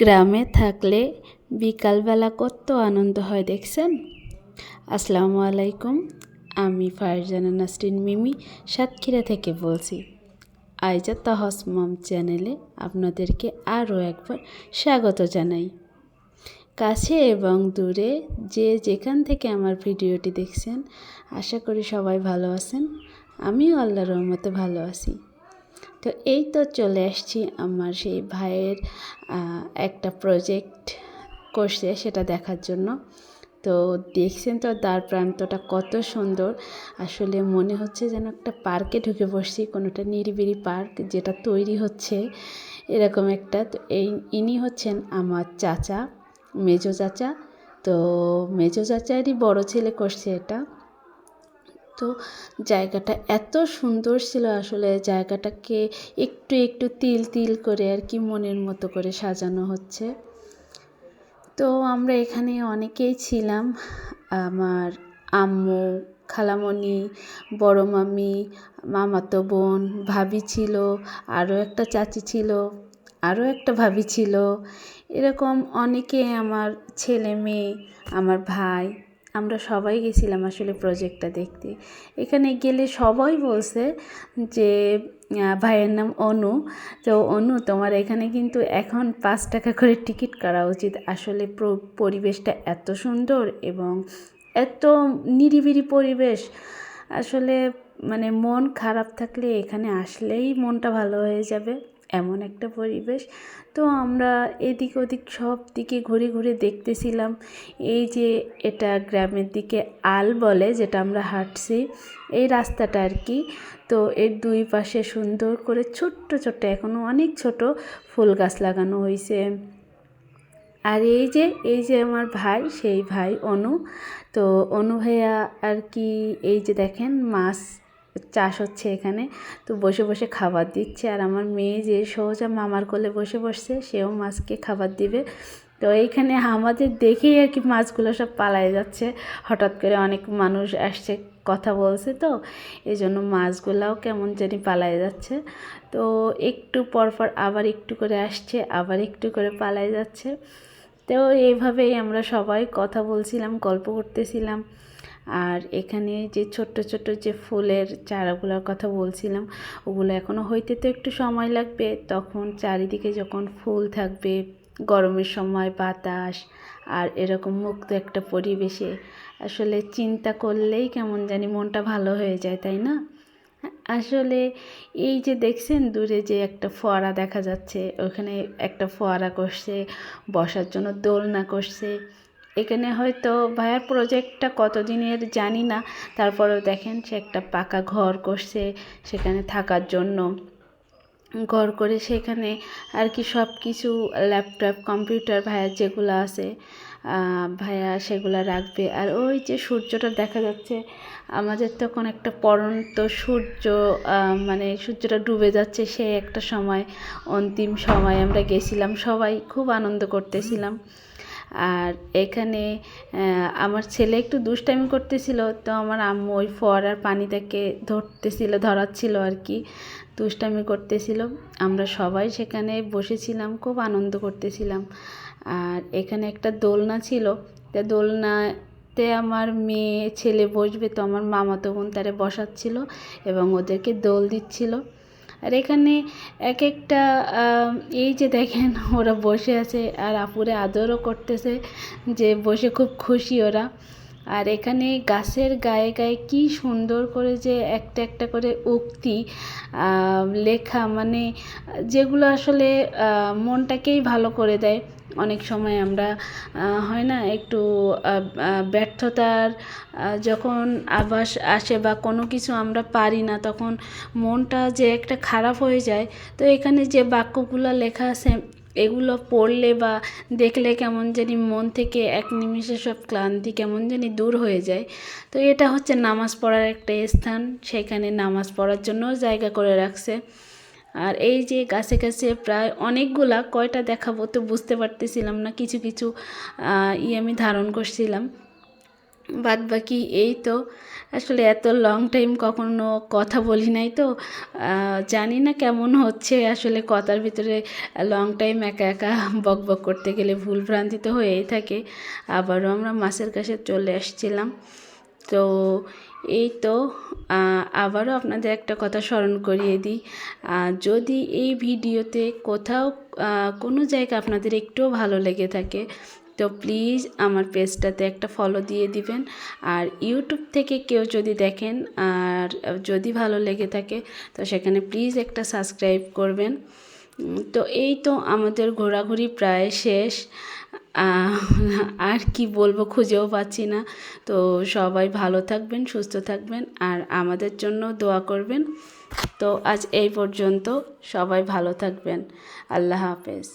গ্রামে থাকলে বিকালবেলা কত আনন্দ হয় দেখছেন। আসসালামু আলাইকুম, আমি ফারজানা নাসরিন মিমি সাতক্ষীরা থেকে বলছি। আইজা তহস মম চ্যানেলে আপনাদেরকে আরও একবার স্বাগত জানাই। কাছে এবং দূরে যে যেখান থেকে আমার ভিডিওটি দেখছেন, আশা করি সবাই ভালো আছেন। আমিও আল্লাহর রহমতে ভালো আছি। তো এই তো চলে আসছি আমার সেই ভাইয়ের একটা প্রজেক্ট করছে সেটা দেখার জন্য। তো দেখছেন তো দ্বার প্রান্তটা কত সুন্দর, আসলে মনে হচ্ছে যেন একটা পার্কে ঢুকে বসছি, কোনোটা নিরিবিলি পার্ক যেটা তৈরি হচ্ছে এরকম একটা। তো ইনি হচ্ছেন আমার চাচা, মেজো চাচা। তো মেজো চাচারই বড় ছেলে করছে এটা। তো জায়গাটা এত সুন্দর ছিল, আসলে জায়গাটাকে একটু একটু তিল তিল করে আর কি মনের মতো করে সাজানো হচ্ছে। তো আমরা এখানে অনেকেই ছিলাম, আমার আম্মু, খালামণি, বড় মামি, মামাতো বোন, ভাবি ছিল, আরও একটা চাচি ছিল, আরও একটা ভাবি ছিল, এরকম অনেকে, আমার ছেলে মেয়ে, আমার ভাই, আমরা সবাই গেছিলাম আসলে প্রজেক্টটা দেখতে। এখানে গেলে সবাই বলছে যে ভাইয়ের নাম অনু। তো অনু, তোমার এখানে কিন্তু এখন 5 টাকা করে টিকিট করা উচিত। আসলে পরিবেশটা এত সুন্দর এবং এত নিরিবিলি পরিবেশ, আসলে মানে মন খারাপ থাকলে এখানে আসলেই মনটা ভালো হয়ে যাবে, এমন একটা পরিবেশ। তো আমরা এদিক ওদিক সব দিকে ঘুরে ঘুরে দেখতেছিলাম। এই যে এটা গ্রামের দিকে আল বলে, যেটা আমরা হাঁটছি এই রাস্তাটা আর কি। তো এর দুই পাশে সুন্দর করে ছোট্ট ছোট্ট, এখনও অনেক ছোট ফুল গাছ লাগানো হয়েছে। আর এই যে আমার ভাই, সেই ভাই অনু। তো অনু ভাইয়া আর কি, এই যে দেখেন মাছ চাষ হচ্ছে এখানে। তো বসে বসে খাবার দিচ্ছে, আর আমার মেয়ে যে সোজা মামার কোলে বসে বসছে, সেও মাছকে খাবার দিবে। তো এইখানে আমাদের দেখেই আর কি মাছগুলো সব পালায় যাচ্ছে। হঠাৎ করে অনেক মানুষ আসছে, কথা বলছে, তো এই জন্য মাছগুলাও কেমন জানি পালায় যাচ্ছে। তো একটু পরপর আবার একটু করে আসছে, আবার একটু করে পালায় যাচ্ছে। তো এইভাবেই আমরা সবাই কথা বলছিলাম, গল্প করতেছিলাম। আর এখানে যে ছোট্ট ছোট্ট যে ফুলের চারাগুলোর কথা বলছিলাম, ওগুলো এখনও হইতে তো একটু সময় লাগবে। তখন চারিদিকে যখন ফুল থাকবে, গরমের সময় বাতাস আর এরকম মুক্ত একটা পরিবেশে, আসলে চিন্তা করলেই কেমন জানি মনটা ভালো হয়ে যায়, তাই না? আসলে এই যে দেখছেন দূরে যে একটা ফোয়ারা দেখা যাচ্ছে, ওখানে একটা ফোয়ারা করছে, বসার জন্য দোলনা করছে। এখানে হয়তো ভাইয়ার প্রজেক্টটা কতদিনের জানি না, তারপরেও দেখেন সে একটা পাকা ঘর করছে সেখানে থাকার জন্য। ঘর করে সেখানে আর কি সব কিছু ল্যাপটপ, কম্পিউটার ভাইয়ার যেগুলো আছে ভাইয়া সেগুলো রাখবে। আর ওই যে সূর্যটা দেখা যাচ্ছে, আমাদের তখন একটা পড়ন্ত সূর্য, মানে সূর্যটা ডুবে যাচ্ছে, সে একটা সময়, অন্তিম সময় আমরা গেছিলাম, সবাই খুব আনন্দ করতেছিলাম। আর এখানে আমার ছেলে একটু দুষ্টামি করতেছিল, তো আমার আম্মু ওই ফোয়ারার পানিটাকে ধরাচ্ছিল আর কি, দুষ্টামি করতেছিল। আমরা সবাই সেখানে বসেছিলাম, খুব আনন্দ করতেছিলাম। আর এখানে একটা দোলনা ছিল, তা দোলনাতে আমার মেয়ে ছেলে বসবে, তো আমার মামাতো বোন তারে বসাচ্ছিল এবং ওদেরকে দোল দিচ্ছিল। আর এখানে এক একটা এই যে দেখেন ওরা বসে আছে আর আপুরে আদরও করতেছে, যে বসে খুব খুশি ওরা। আর এখানে গাছের গায়ে গায়ে কি সুন্দর করে যে একটা একটা করে উক্তি লেখা, মানে যেগুলো আসলে মনটাকেই ভালো করে দেয়। অনেক সময় আমরা হয় না একটু ব্যর্থতার যখন আভাস আসে বা কোনো কিছু আমরা পারি না, তখন মনটা যে একটা খারাপ হয়ে যায়। তো এখানে যে বাক্যগুলো লেখা আছে, এগুলো পড়লে বা দেখলে কেমন জানি মন থেকে এক নিমিষে সব ক্লান্তি কেমন জানি দূর হয়ে যায়। তো এটা হচ্ছে নামাজ পড়ার একটা স্থান, সেখানে নামাজ পড়ার জন্যও জায়গা করে রাখছে। আর এই যে গাছে গাছে প্রায় অনেকগুলা, কয়টা দেখাবো তো বুঝতে পারতেছিলাম না, কিছু কিছু আমি ধারণ করছিলাম। বাদ বাকি এই তো, আসলে এত লং টাইম কখনো কথা বলি নাই তো জানি না কেমন হচ্ছে। আসলে কথার ভিতরে লং টাইম একা একা বক বক করতে গেলে ভুল ভ্রান্তি তো হয়েই থাকে। আবারও আমরা মাছের কাছে চলে আসছিলাম। তো এই তো আবারও আপনাদের একটা কথা স্মরণ করিয়ে দিই, যদি এই ভিডিওতে কোথাও কোনো জায়গা আপনাদের একটুও ভালো লেগে থাকে তো প্লিজ আমার পেজটাতে একটা ফলো দিয়ে দিবেন। আর ইউটিউব থেকে কেউ যদি দেখেন আর যদি ভালো লেগে থাকে তো সেখানে প্লিজ একটা সাবস্ক্রাইব করবেন। তো এই তো আমাদের ঘোরাঘুরি প্রায় শেষ, আর কি বলবো খুঁজেও পাচ্ছি না। তো সবাই ভালো থাকবেন, সুস্থ থাকবেন, আর আমাদের জন্য দোয়া করবেন। তো আজ এই পর্যন্ত, সবাই ভালো থাকবেন। আল্লাহ হাফেজ।